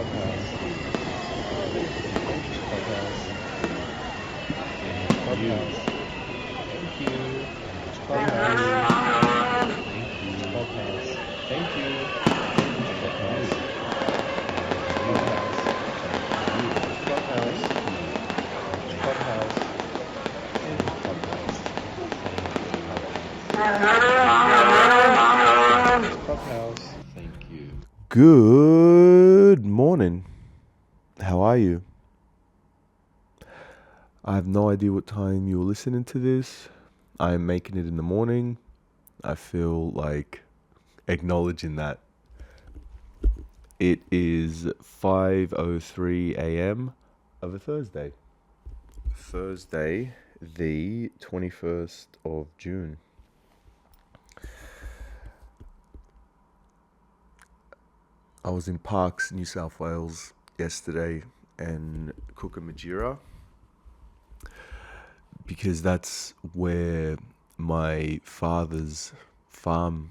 Clubhouse. Clubhouse. Clubhouse. Thank you. Clubhouse. Clubhouse. Thank you. Clubhouse. Clubhouse. Clubhouse. Clubhouse. Clubhouse. Thank you. Good morning. How are you? I have no idea what time you're listening to this. I'm making it in the morning. I feel like acknowledging that. It is 5:03 a.m. of a Thursday. Thursday, the 21st of June. I was in Parks, New South Wales yesterday and Cookamidgera because that's where my father's farm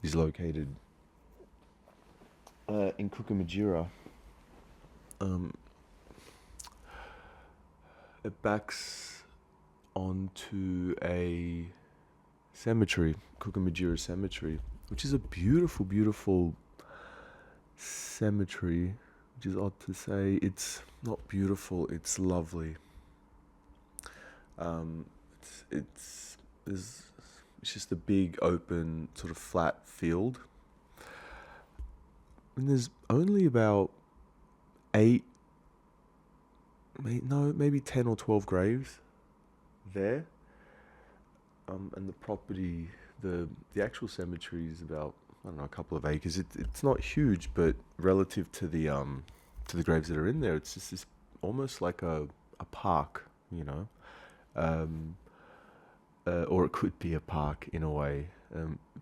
is located. In Cookamidgera. It backs onto a cemetery, Cookamidgera Cemetery, which is a beautiful, beautiful cemetery, which is odd to say. It's not beautiful, it's lovely. It's just a big open sort of flat field, and there's only about maybe 10 or 12 graves there. And the property, the actual cemetery is about, I don't know, a couple of acres. It's not huge, but relative to the graves that are in there, it's just this almost like a park, you know. Or it could be a park in a way.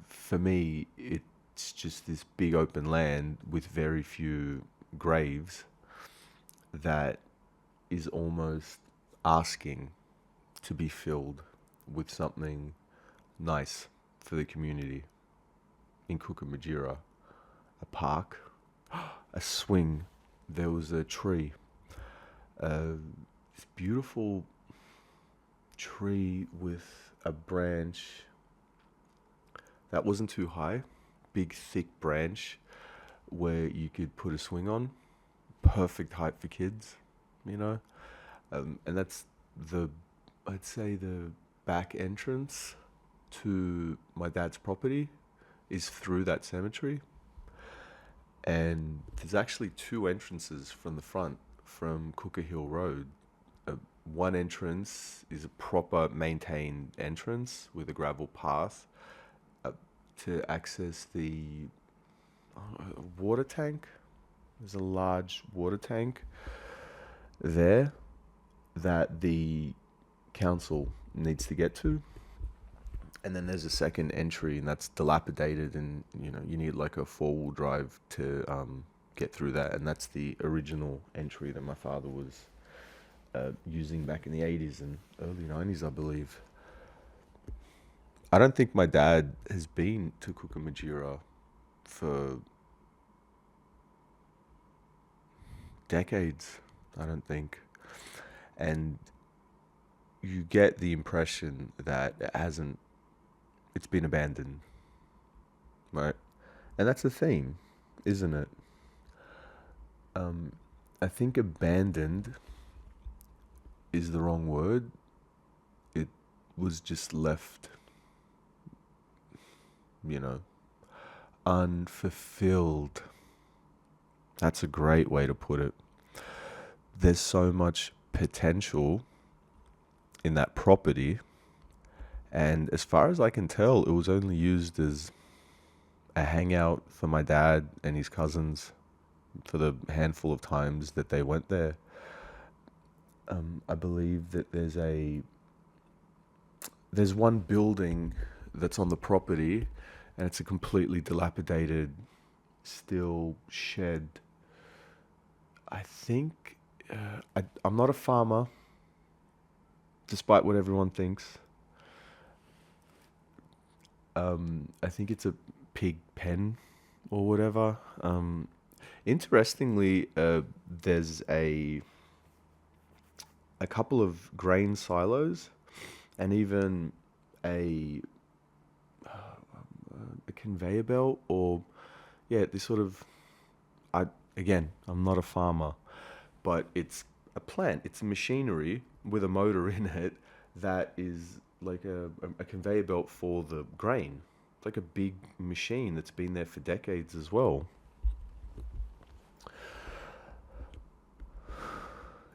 For me, it's just this big open land with very few graves that is almost asking to be filled with something nice for the community. In Cookamidgera, a park, a swing, there was a tree, this beautiful tree with a branch that wasn't too high, big thick branch where you could put a swing on, perfect height for kids, you know. And that's I'd say the back entrance to my dad's property is through that cemetery. And there's actually two entrances from the front, from Cooker Hill Road. One entrance is a proper maintained entrance with a gravel path to access the water tank. There's a large water tank there that the council needs to get to. And then there's a second entry, and that's dilapidated, and you need like a 4-wheel drive to get through that. And that's the original entry that my father was using back in the 80s and early 90s, I believe. I don't think my dad has been to Cookamidgera for decades, I don't think. And you get the impression that it's been abandoned, right? And that's the theme, isn't it? I think abandoned is the wrong word. It was just left, unfulfilled. That's a great way to put it. There's so much potential in that property, and as far as I can tell, it was only used as a hangout for my dad and his cousins for the handful of times that they went there. I believe that there's one building that's on the property, and it's a completely dilapidated steel shed. I think I'm not a farmer, despite what everyone thinks. I think it's a pig pen or whatever. Interestingly, there's a couple of grain silos and even a a conveyor belt, or yeah, this sort of, I again, I'm not a farmer, but it's a plant. It's a machinery with a motor in it that is like a conveyor belt for the grain. It's like a big machine that's been there for decades as well.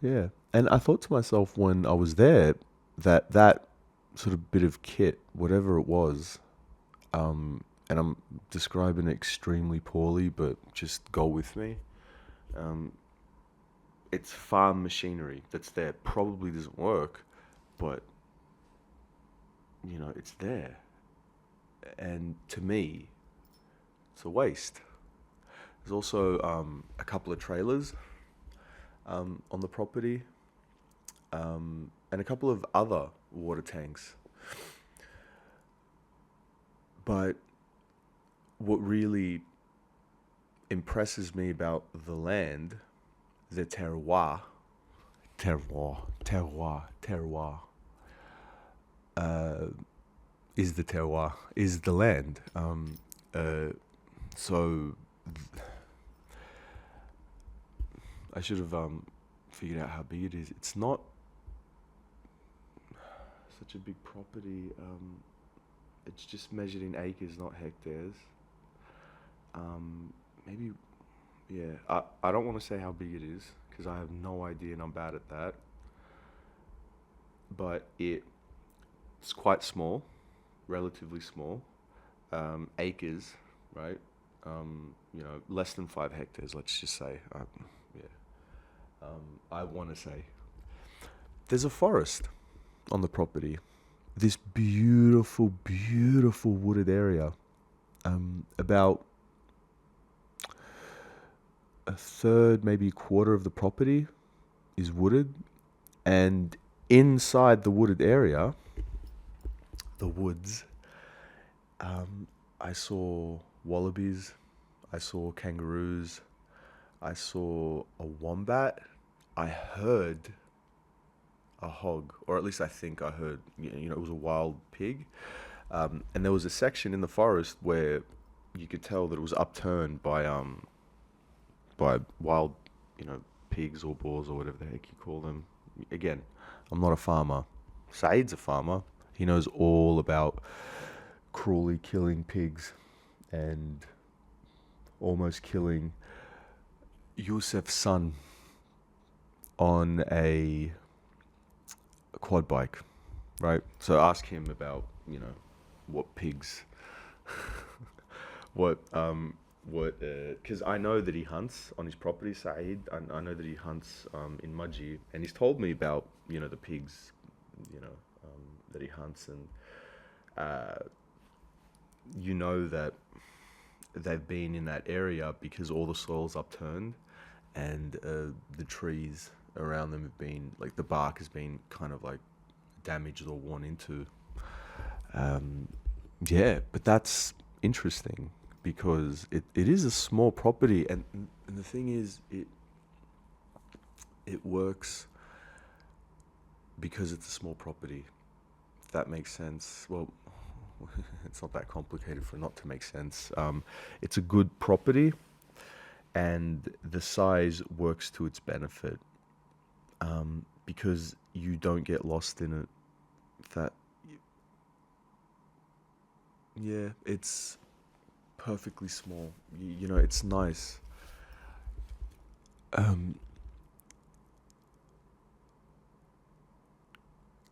Yeah. And I thought to myself when I was there that that sort of bit of kit, whatever it was, and I'm describing it extremely poorly, but just go with me. Um, it's farm machinery that's there. Probably doesn't work, but it's there. And to me, it's a waste. There's also a couple of trailers on the property, and a couple of other water tanks. But what really impresses me about the land, the terroir, uh, is the terroir, is the land. Uh, so I should have figured out how big it is. It's not such a big property. It's just measured in acres, not hectares. Maybe, yeah. I don't want to say how big it is because I have no idea and I'm bad at that. But it's quite small, relatively small. Acres, right? Less than 5 hectares, let's just say. Yeah. I want to say. There's a forest on the property. This beautiful, beautiful wooded area. About a third, maybe a quarter of the property is wooded, and inside the wooded area, the woods, I saw wallabies, I saw kangaroos, I saw a wombat, I heard a hog, or at least I think I heard. It was a wild pig, and there was a section in the forest where you could tell that it was upturned by wild, pigs or boars or whatever the heck you call them. Again, I'm not a farmer. Saeed's a farmer. He knows all about cruelly killing pigs and almost killing Yusuf's son on a quad bike, right? So ask him about, what pigs, because I know that he hunts on his property, Saeed. I know that he hunts in Majid, and he's told me about, the pigs, that he hunts, and uh, that they've been in that area because all the soil's upturned and the trees around them have been, like, the bark has been kind of like damaged or worn into. Um, yeah, but that's interesting because it is a small property, and the thing is, it works because it's a small property. If that makes sense. Well, it's not that complicated for it not to make sense. It's a good property, and the size works to its benefit, because you don't get lost in it. That Yeah, it's perfectly small. It's nice. Um,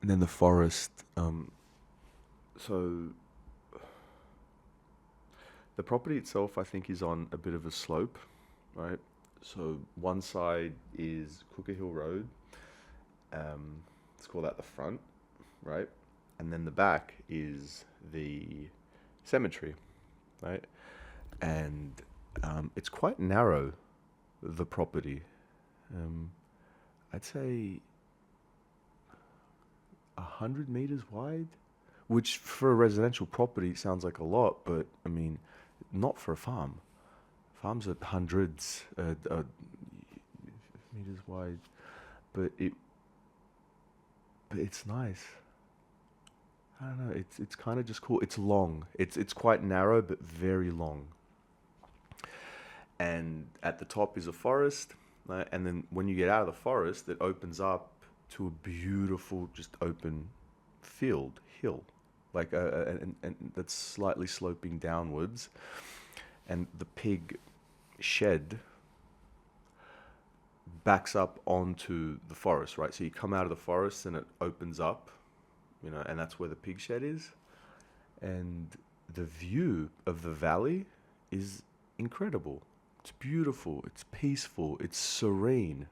and then the forest. So the property itself, I think, is on a bit of a slope, right? So one side is Cooker Hill Road. Let's call that the front, right? And then the back is the cemetery, right? And it's quite narrow, the property. Um, I'd say 100 meters wide, which for a residential property sounds like a lot, but I mean, not for a farm. farms are hundreds meters wide, but it's nice. I don't know. It's kind of just cool. It's long. It's quite narrow, but very long. And at the top is a forest, and then when you get out of the forest, it opens up to a beautiful, just open field, hill, like and that's slightly sloping downwards, and the pig shed backs up onto the forest, right? So you come out of the forest and it opens up, and that's where the pig shed is. And the view of the valley is incredible. It's beautiful, it's peaceful, it's serene.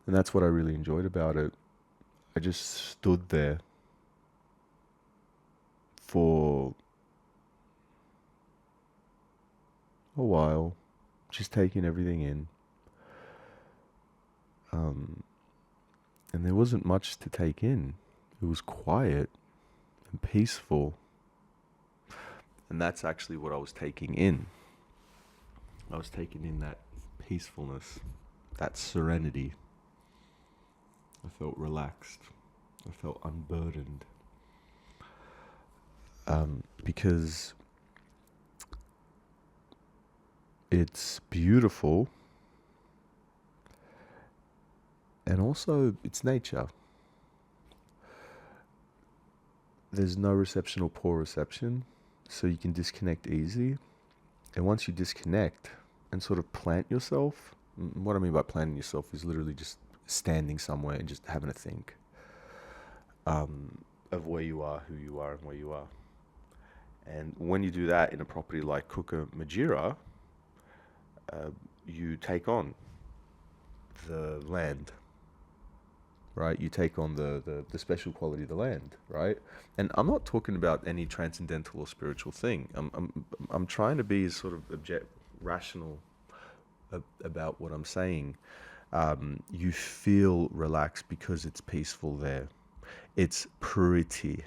And that's what I really enjoyed about it. I just stood there for a while, just taking everything in. Um, and there wasn't much to take in. It was quiet and peaceful. And that's actually what I was taking in. I was taking in that peacefulness, that serenity. I felt relaxed. I felt unburdened. Because it's beautiful and also it's nature. There's no reception or poor reception, so you can disconnect easy. And once you disconnect and sort of plant yourself, what I mean by planting yourself is literally just standing somewhere and just having a think of where you are, who you are, and where you are. And when you do that in a property like Cookamidgera, you take on the land, right? You take on the special quality of the land, right? And I'm not talking about any transcendental or spiritual thing. I'm trying to be sort of rational about what I'm saying. You feel relaxed because it's peaceful there. It's pretty.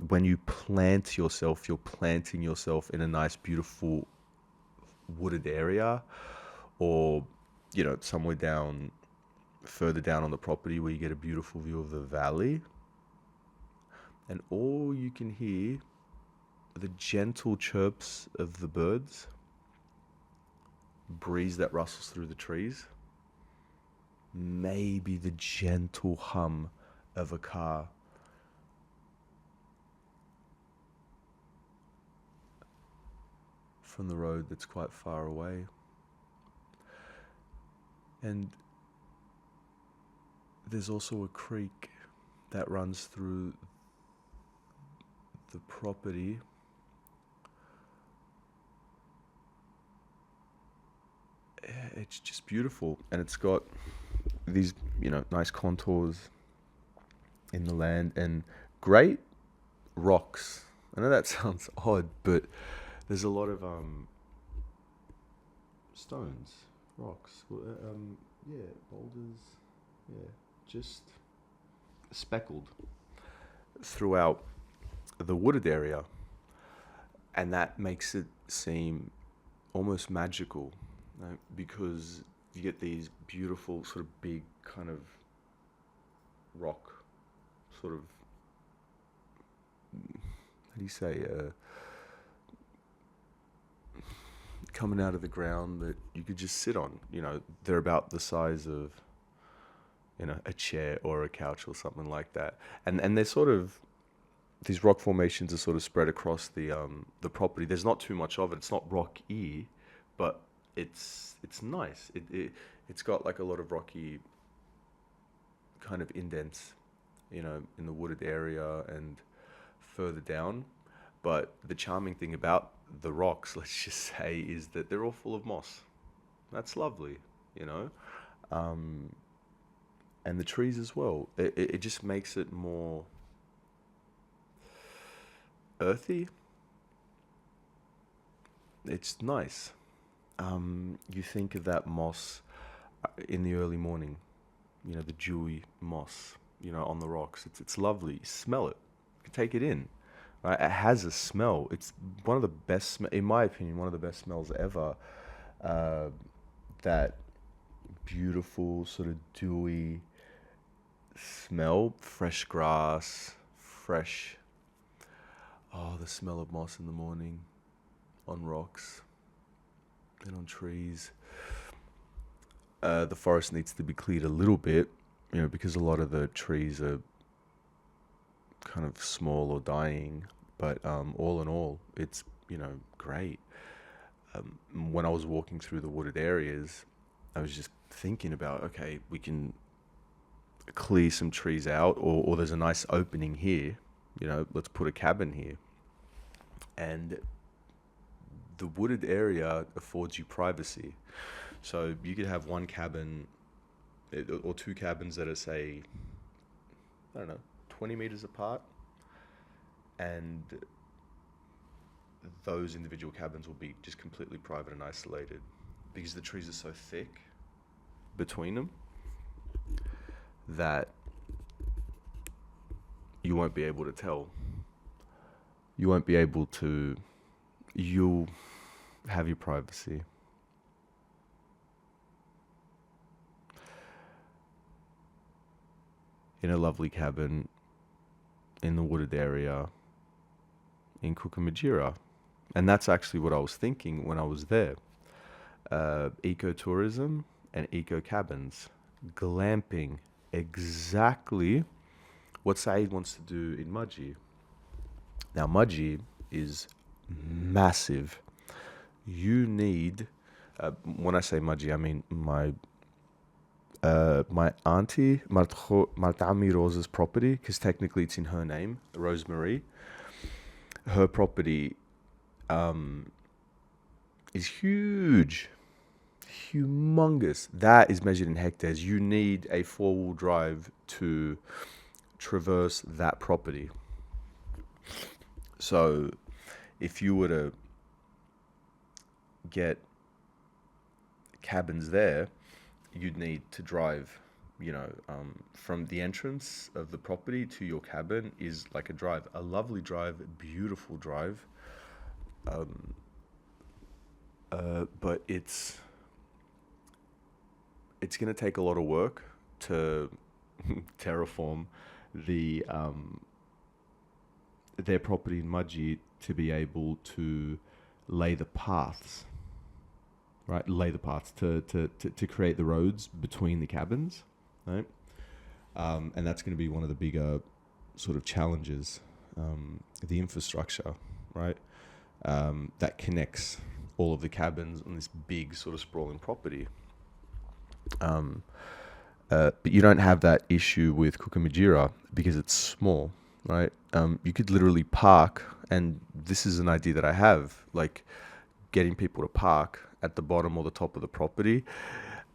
When you plant yourself, you're planting yourself in a nice, beautiful wooded area, or somewhere further down on the property where you get a beautiful view of the valley, and all you can hear are the gentle chirps of the birds, breeze that rustles through the trees, maybe the gentle hum of a car. From the road that's quite far away. And there's also a creek that runs through the property. It's just beautiful, and it's got these nice contours in the land and great rocks. I know that sounds odd, but there's a lot of stones, rocks, boulders, just speckled throughout the wooded area, and that makes it seem almost magical, right? Because you get these beautiful sort of big kind of rock, sort of, how do you say, coming out of the ground that you could just sit on. They're about the size of a chair or a couch or something like that, and they're sort of, these rock formations are sort of spread across the property. There's not too much of it. It's not rocky, but it's nice. It's got like a lot of rocky kind of indents, in the wooded area and further down. But the charming thing about the rocks, let's just say, is that they're all full of moss. That's lovely, and the trees as well. It just makes it more earthy. It's nice. You think of that moss in the early morning, the dewy moss, on the rocks. It's lovely. You smell it. take it in. Right? It has a smell. It's one of the best, in my opinion, one of the best smells ever. Uh, that beautiful sort of dewy smell, fresh grass, fresh. Oh, the smell of moss in the morning on rocks and on trees. The forest needs to be cleared a little bit, because a lot of the trees are kind of small or dying. But all in all, it's great. When I was walking through the wooded areas, I was just thinking about, okay, we can clear some trees out, or there's a nice opening here. Let's put a cabin here. And the wooded area affords you privacy. So you could have one cabin or two cabins that are, say, I don't know, 20 meters apart. And those individual cabins will be just completely private and isolated because the trees are so thick between them that you won't be able to tell. You won't be able to, you'll have your privacy. In a lovely cabin in the wooded area in Cookamidgera. And that's actually what I was thinking when I was there. Ecotourism and eco cabins. Glamping. Exactly what Saeed wants to do in Majid. Now, Majid is massive. You need, when I say Majid, I mean my auntie, Martami Rosa's property, because technically it's in her name, Rosemary. Her property is huge, humongous. That is measured in hectares. You need a 4-wheel drive to traverse that property. So if you were to get cabins there, you'd need to drive, from the entrance of the property to your cabin is like a lovely drive, beautiful drive. But it's going to take a lot of work to terraform their property in Majid to be able to lay the paths. Right, lay the paths to create the roads between the cabins, right? And that's going to be one of the bigger sort of challenges, the infrastructure, right? That connects all of the cabins on this big sort of sprawling property. But you don't have that issue with Cookamidgera because it's small, right? You could literally park, and this is an idea that I have, like getting people to park at the bottom or the top of the property.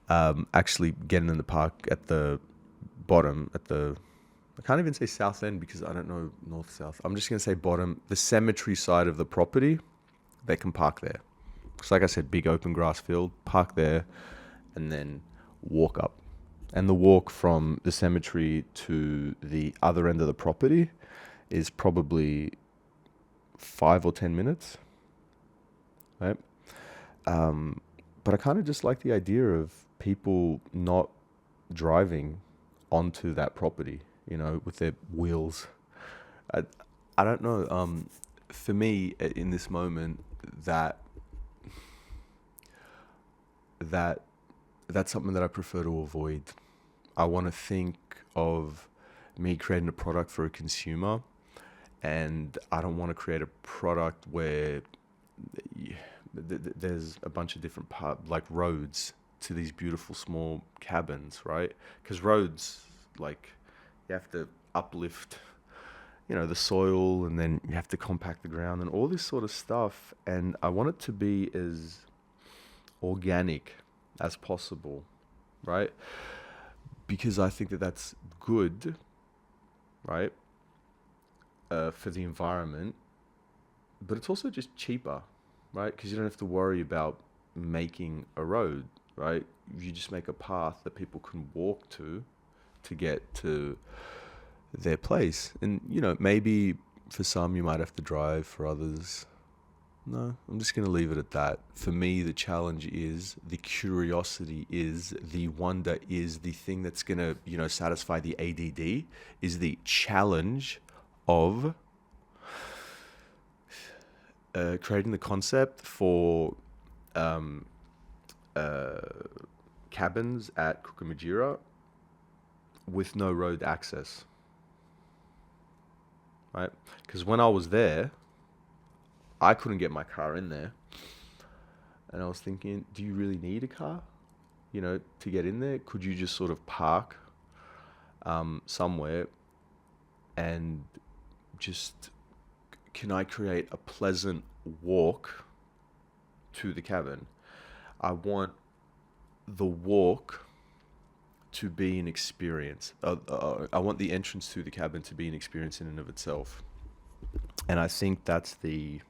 Actually getting in the park at the bottom, I can't even say south end because I don't know north, south. I'm just going to say bottom, the cemetery side of the property, they can park there. Because like I said, big open grass field, park there and then walk up. And the walk from the cemetery to the other end of the property is probably 5 or 10 minutes, right? But I kind of just like the idea of people not driving onto that property, with their wheels. I don't know. For me, in this moment, that's something that I prefer to avoid. I want to think of me creating a product for a consumer, and I don't want to create a product where there's a bunch of different like roads to these beautiful small cabins, right? Because roads, like, you have to uplift, the soil, and then you have to compact the ground and all this sort of stuff. And I want it to be as organic as possible, right? Because I think that that's good, right? For the environment, but it's also just cheaper, right? Because you don't have to worry about making a road, right? You just make a path that people can walk to get to their place. And, maybe for some you might have to drive, for others, no, I'm just going to leave it at that. For me, the challenge is, the curiosity is, the wonder is, the thing that's going to, satisfy the ADD is the challenge of creating the concept for cabins at Cookamidgera with no road access, right? Because when I was there, I couldn't get my car in there. And I was thinking, do you really need a car, to get in there? Could you just sort of park somewhere and just, can I create a pleasant walk to the cabin? I want the walk to be an experience. I want the entrance to the cabin to be an experience in and of itself. And I think that's the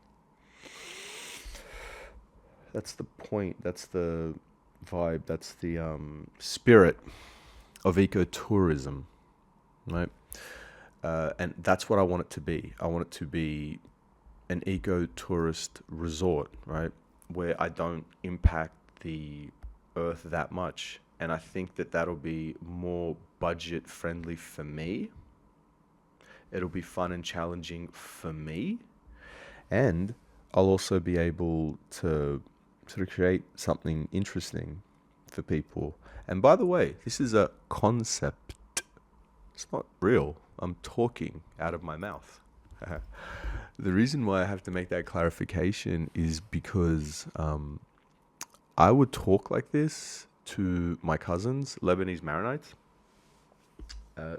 point, that's the vibe, that's the spirit of ecotourism, right? And that's what I want it to be. I want it to be an eco-tourist resort, right? Where I don't impact the earth that much. And I think that that'll be more budget friendly for me. It'll be fun and challenging for me. And I'll also be able to sort of create something interesting for people. And by the way, this is a concept. It's not real. I'm talking out of my mouth. The reason why I have to make that clarification is because I would talk like this to my cousins, Lebanese Maronites,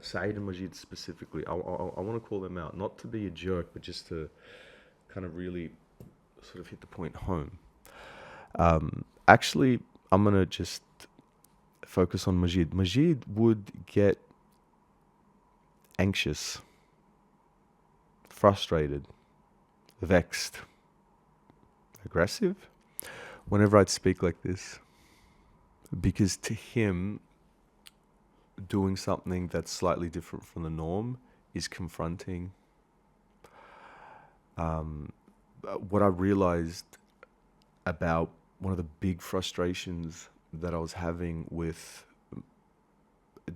Saeed and Majid specifically. I want to call them out, not to be a jerk, but just to kind of really sort of hit the point home. Actually, I'm going to just focus on Majid. Majid would get anxious, frustrated, vexed, aggressive whenever I'd speak like this. Because to him, doing something that's slightly different from the norm is confronting. What I realized about one of the big frustrations that I was having with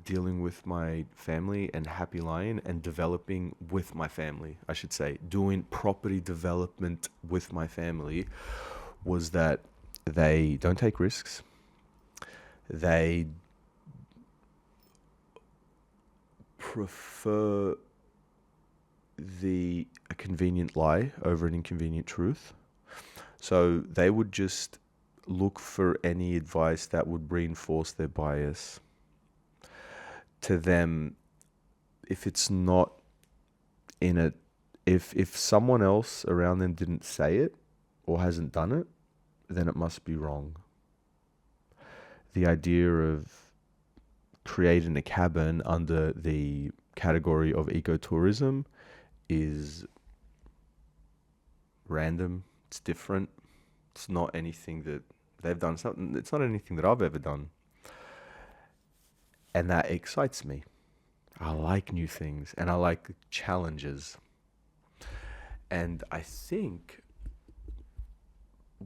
dealing with my family and Happy Lion and developing with my family, I should say, doing property development with my family, was that they don't take risks. They prefer a convenient lie over an inconvenient truth. So they would just look for any advice that would reinforce their bias. To them, if it's not if someone else around them didn't say it or hasn't done it, then it must be wrong. The idea of creating a cabin under the category of ecotourism is random. It's different. It's not anything that they've done. It's not anything that I've ever done. And that excites me. I like new things and I like challenges. And I think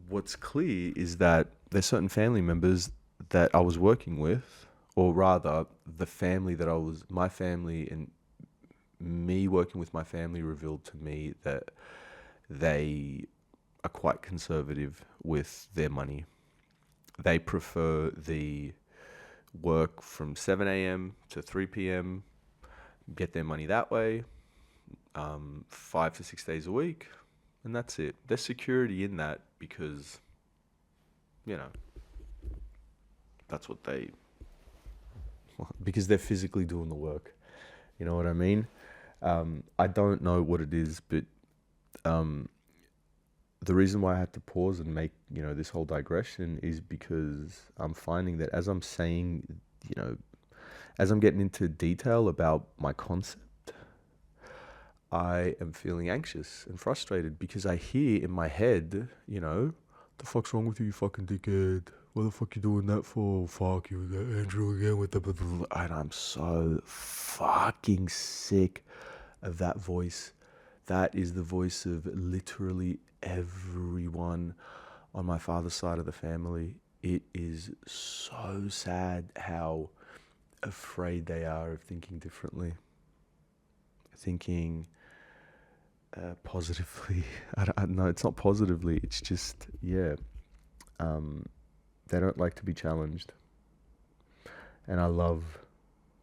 what's clear is that there's certain family members that I was working with, or rather the family that my family and me working with my family revealed to me that they are quite conservative with their money. They prefer the work from 7 a.m. to 3 p.m., get their money that way, 5 to 6 days a week, and that's it. There's security in that because, that's what because they're physically doing the work. You know what I mean? I don't know what it is, but the reason why I had to pause and make, this whole digression is because I'm finding that as I'm saying, as I'm getting into detail about my concept, I am feeling anxious and frustrated because I hear in my head, the fuck's wrong with you, you fucking dickhead? what the fuck you doing that for? Fuck you, Andrew again with the blah, blah, blah. And I'm so fucking sick of that voice. That is the voice of literally everyone on my father's side of the family. It is so sad how afraid they are of thinking differently, thinking positively. I don't know, it's not positively, it's just, yeah, they don't like to be challenged. And I love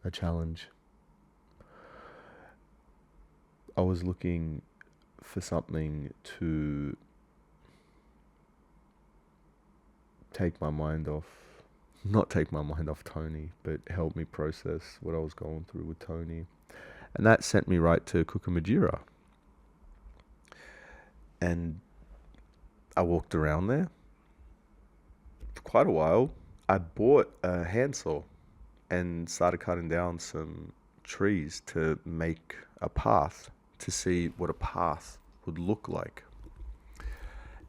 a challenge. I was looking for something to take my mind off, not take my mind off Tony, but help me process what I was going through with Tony. And that sent me right to Cookamidgera. And I walked around there for quite a while. I bought a handsaw and started cutting down some trees to make a path, to see what a path would look like.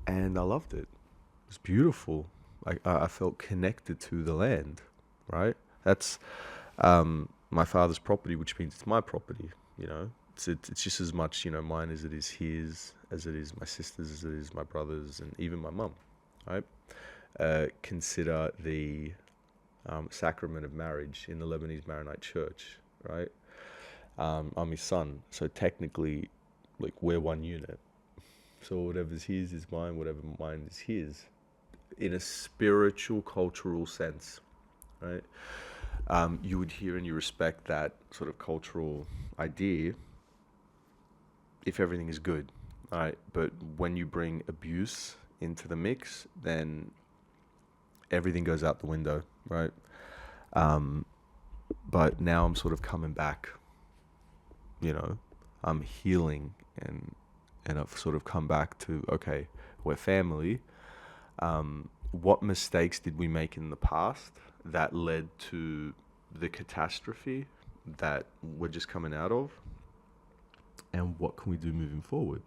And I loved it. It was beautiful. I felt connected to the land, right? That's my father's property, which means it's my property, you know? It's just as much, you know, mine as it is his, as it is my sister's, as it is my brother's, and even my mum, right? Consider the sacrament of marriage in the Lebanese Maronite Church, right? I'm his son, so technically, like, we're one unit. So whatever's his is mine, whatever mine is his, in a spiritual, cultural sense, right? You would hear and you respect that sort of cultural idea if everything is good, right? But when you bring abuse into the mix, then everything goes out the window, right? But now I'm sort of coming back, you know, I'm healing, and I've sort of come back to, okay, we're family. What mistakes did we make in the past that led to the catastrophe that we're just coming out of? And what can we do moving forward?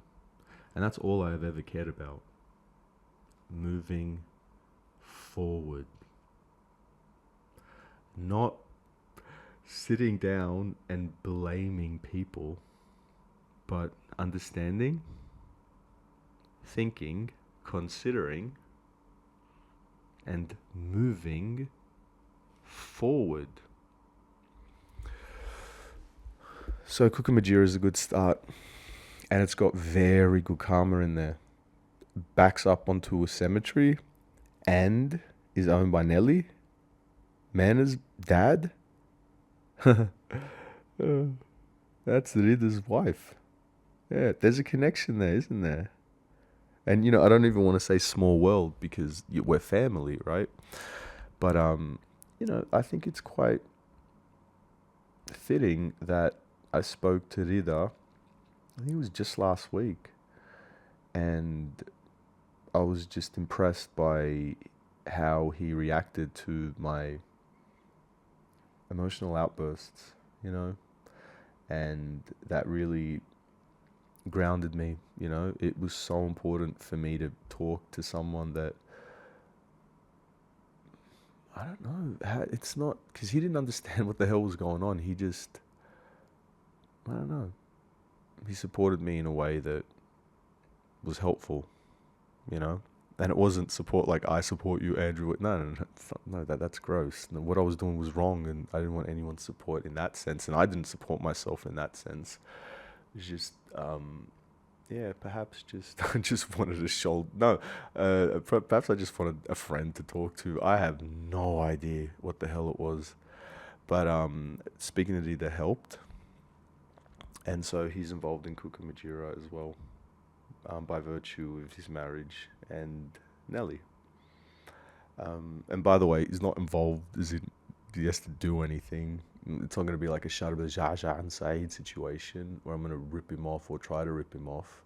And that's all I've ever cared about. Moving forward. Not sitting down and blaming people, but understanding, thinking, considering, and moving forward. So Cookamidgera is a good start, and it's got very good karma in there. Backs up onto a cemetery and is owned by Nelly, Mana's dad. That's Rida's wife. Yeah, there's a connection there, isn't there? And, you know, I don't even want to say small world because we're family, right? But, you know, I think it's quite fitting that I spoke to Rida, I think it was just last week, and I was just impressed by how he reacted to my emotional outbursts, you know, and that really grounded me, you know. It was so important for me to talk to someone that, I don't know, it's not, because he didn't understand what the hell was going on. He just, I don't know, he supported me in a way that was helpful, you know. And it wasn't support like, I support you, Andrew. No, that's gross. What I was doing was wrong, and I didn't want anyone's support in that sense, and I didn't support myself in that sense. It was just, yeah, perhaps just I just wanted a shoulder. No, perhaps I just wanted a friend to talk to. I have no idea what the hell it was, but speaking to Dida helped, and so he's involved in Cookamidgera as well, by virtue of his marriage and Nelly. And by the way, he's not involved as in he has to do anything. It's not going to be like a Sharb Jaja and Saeed situation where I'm going to rip him off or try to rip him off.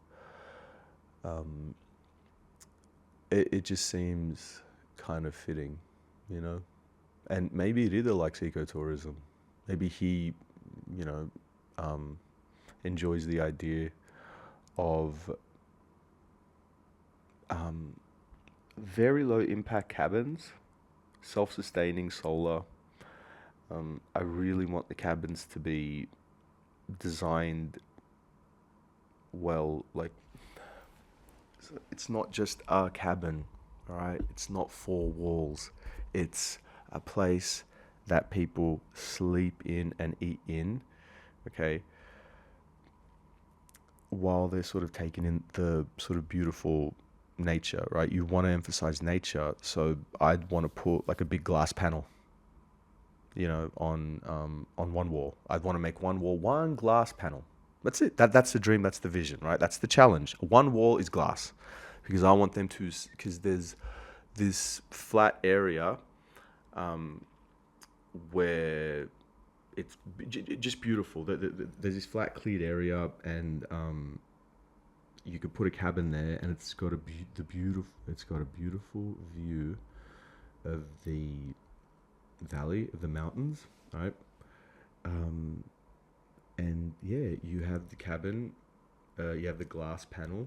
It just seems kind of fitting, you know? And maybe Rida likes ecotourism. Maybe he, you know, enjoys the idea of very low impact cabins self-sustaining, solar. I really want the cabins to be designed well. Like, it's not just a cabin, all right? It's not four walls. It's a place that people sleep in and eat in, okay? While they're sort of taking in the sort of beautiful nature, right? You want to emphasize nature, so I'd want to put like a big glass panel, on one wall. I'd want to make one wall one glass panel. That's it. That's the dream. That's the vision, right? That's the challenge. One wall is glass, because I want them to, because there's this flat area, um, where it's just beautiful. There's this flat cleared area, and you could put a cabin there, and it's got it's got a beautiful view of the valley of the mountains, right? Um, and yeah, you have the cabin, you have the glass panel,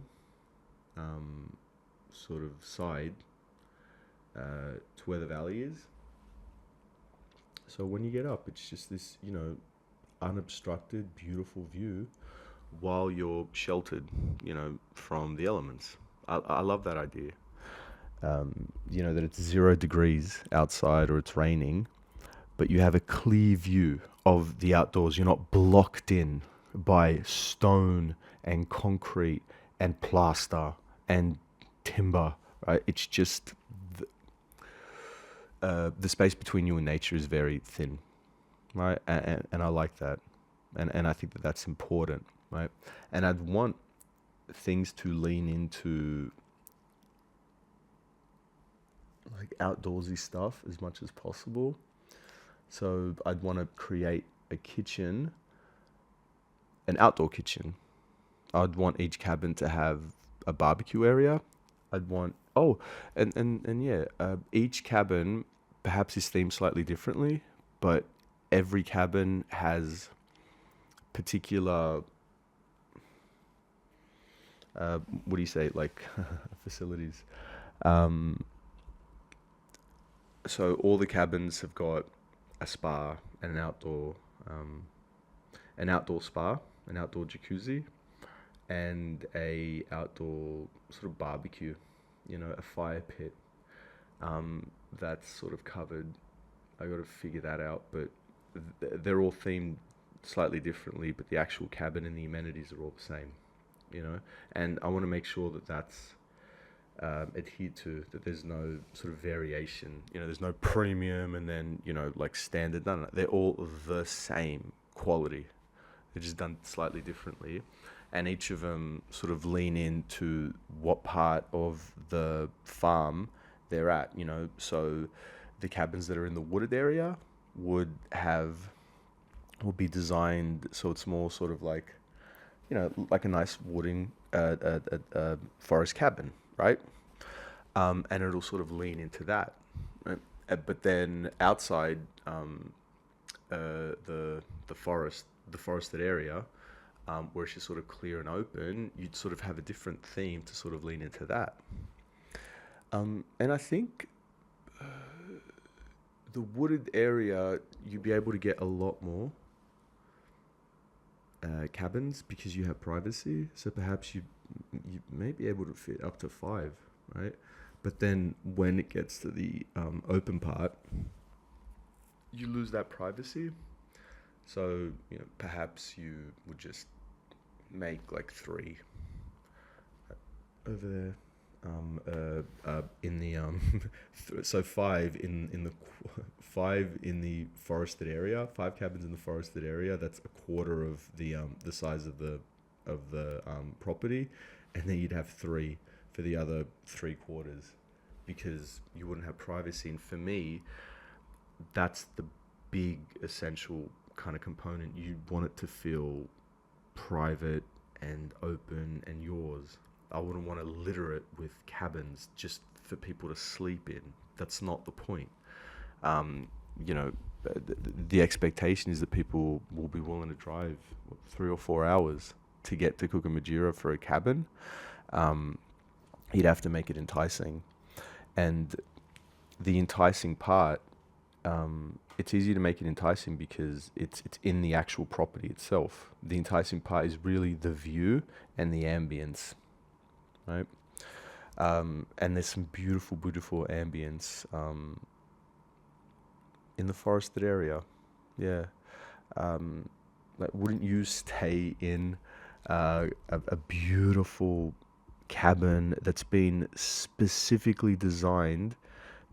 um, sort of side, to where the valley is. So when you get up, it's just this, unobstructed, beautiful view while you're sheltered, from the elements. I love that idea. That it's 0 degrees outside or it's raining, but you have a clear view of the outdoors. You're not blocked in by stone and concrete and plaster and timber, right? It's just the space between you and nature is very thin, right? And I like that. And I think that that's important, right? And I'd want things to lean into like outdoorsy stuff as much as possible. So I'd want to create a kitchen, an outdoor kitchen. I'd want each cabin to have a barbecue area. I'd want and yeah, each cabin perhaps is themed slightly differently, but every cabin has particular what do you say, like facilities. Um, so all the cabins have got a spa and um, an outdoor spa, an outdoor jacuzzi, and a outdoor sort of barbecue, a fire pit. That's sort of covered. I got to figure that out, but they're all themed slightly differently, but the actual cabin and the amenities are all the same, And I want to make sure that that's adhered to, that there's no sort of variation. There's no premium and then, like standard. No, no, they're all the same quality. They're just done slightly differently. And each of them sort of lean into what part of the farm they're at, So the cabins that are in the wooded area would be designed so it's more sort of like, like a nice wooding forest cabin, right? And it'll sort of lean into that, right? But then outside, the forested area, where it's just sort of clear and open, you'd sort of have a different theme to sort of lean into that. And I think the wooded area, you'd be able to get a lot more cabins because you have privacy. So perhaps you may be able to fit up to 5, right? But then when it gets to the open part, you lose that privacy. So perhaps you would just make like 3 over there. In the so 5 in the 5 in the forested area, 5 cabins in the forested area. That's a quarter of the size of the property, and then you'd have 3 for the other 3 quarters, because you wouldn't have privacy. And for me, that's the big essential kind of component. You want it to feel private and open and yours. I wouldn't want to litter it with cabins just for people to sleep in. That's not the point. The expectation is that people will be willing to drive 3 or 4 hours to get to Cookamidgera for a cabin. You'd have to make it enticing. And the enticing part, it's easy to make it enticing because it's in the actual property itself. The enticing part is really the view and the ambience, right? And there's some beautiful, beautiful ambience in the forested area. Yeah. Like, wouldn't you stay in a beautiful cabin that's been specifically designed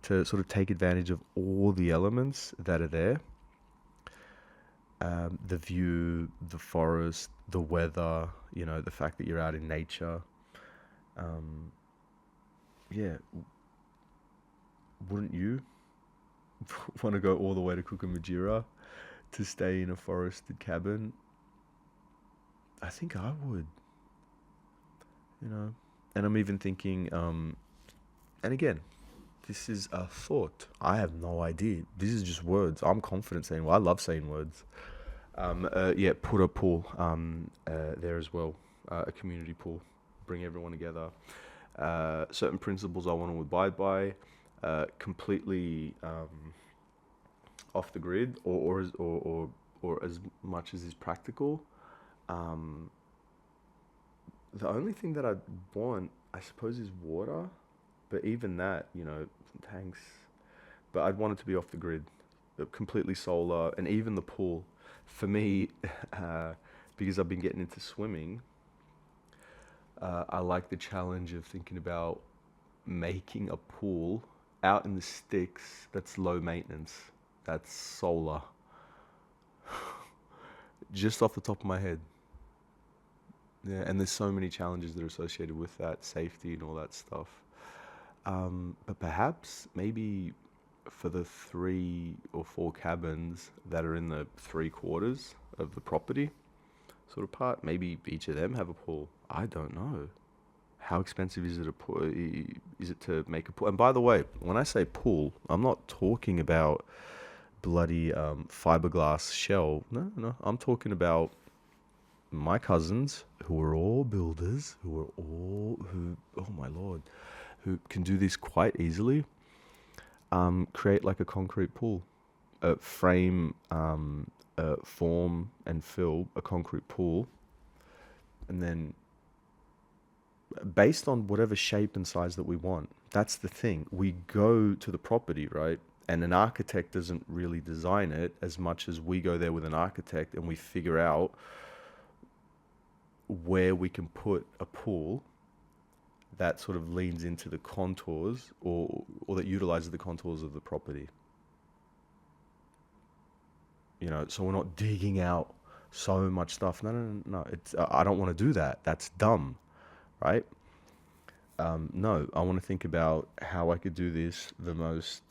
to sort of take advantage of all the elements that are there? The view, the forest, the weather, the fact that you're out in nature. Um, yeah, wouldn't you want to go all the way to Cookamidgera to stay in a forested cabin? I think I would, you know. And I'm even thinking, and again, this is a thought. I have no idea. This is just words. I'm confident saying, well, I love saying words. Yeah, put a pool there as well, a community pool, bring everyone together. Certain principles I want to abide by, completely off the grid, or as much as is practical. Um, the only thing that I want, I suppose, is water, but even that, tanks. But I'd want it to be off the grid, completely solar, and even the pool. For me, because I've been getting into swimming, I like the challenge of thinking about making a pool out in the sticks that's low maintenance, that's solar. Just off the top of my head. Yeah, and there's so many challenges that are associated with that, safety and all that stuff. But perhaps maybe for the 3 or 4 cabins that are in the 3/4 of the property sort of part, maybe each of them have a pool. I don't know. How expensive is it is it to make a pool? And by the way, when I say pool, I'm not talking about bloody fiberglass shell. No, no. I'm talking about my cousins who are all builders, oh my lord, who can do this quite easily. Create like a concrete pool, frame, form and fill a concrete pool, and then based on whatever shape and size that we want. That's the thing. We go to the property, right? And an architect doesn't really design it as much as we go there with an architect and we figure out where we can put a pool that sort of leans into the contours or that utilizes the contours of the property. So we're not digging out so much stuff. No, no, no, no. It's I don't want to do that. That's dumb, right? No, I want to think about how I could do this the most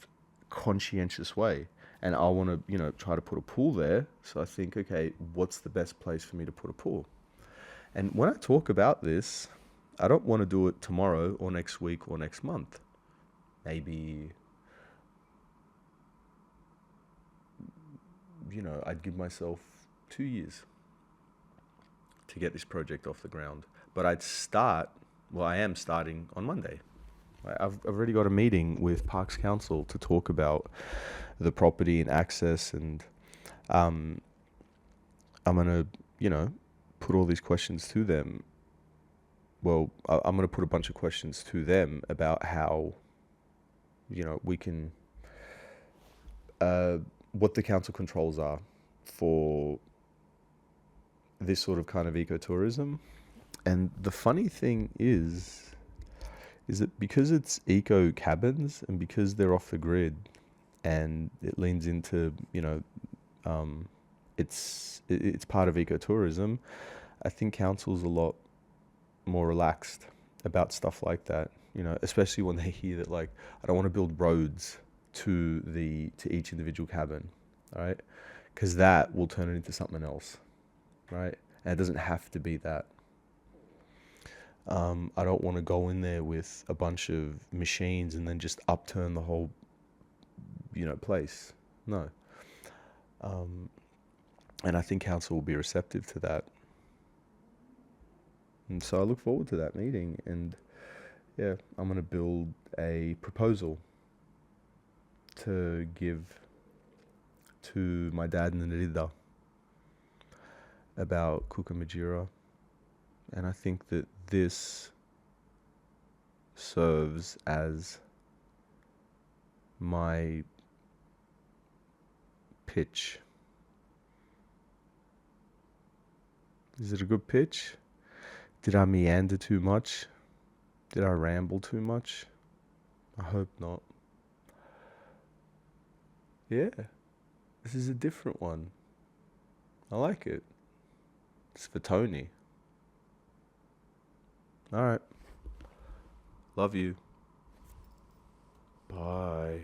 conscientious way. And I want to, try to put a pool there. So I think, okay, what's the best place for me to put a pool? And when I talk about this, I don't want to do it tomorrow or next week or next month. Maybe, I'd give myself 2 years to get this project off the ground. But I am starting on Monday. I've already got a meeting with Parks Council to talk about the property and access, and I'm going to, put all these questions to them. Well, I'm going to put a bunch of questions to them about how, we can, what the council controls are for this sort of kind of ecotourism. And the funny thing is that because it's eco cabins and because they're off the grid and it leans into, it's part of ecotourism, I think council's a lot more relaxed about stuff like that, especially when they hear that, like, I don't want to build roads to each individual cabin, all right? Because that will turn it into something else, right? And it doesn't have to be that. I don't want to go in there with a bunch of machines and then just upturn the whole, place. No. And I think council will be receptive to that. And so I look forward to that meeting. And yeah, I'm going to build a proposal to give to my dad and Rida about Cookamidgera, and I think that this serves as my pitch. Is it a good pitch? Did I meander too much? Did I ramble too much? I hope not. Yeah, this is a different one. I like it. It's for Tony. Alright. Love you. Bye.